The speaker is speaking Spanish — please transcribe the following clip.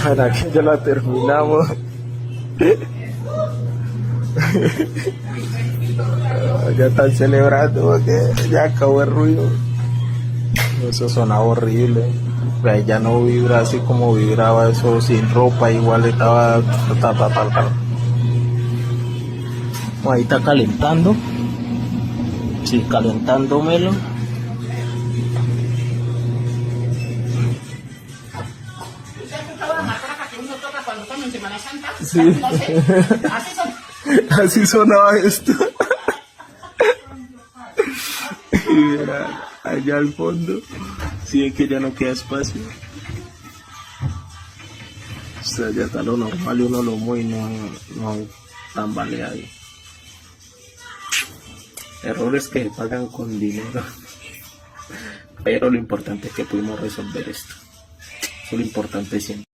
Para que ya la terminamos. Ya están celebrando porque ya acabó el ruido. Eso sonaba horrible. Ya no vibra así como vibraba eso sin ropa, igual estaba ahí está calentando. Sí, calentándomelo. Sí. Así sonaba esto. Y mira, allá al fondo, si es que ya no queda espacio. O sea, ya está lo normal y uno lo mueve y no tambalea ahí. Errores que se pagan con dinero. Pero lo importante es que pudimos resolver esto. Eso es lo importante siempre.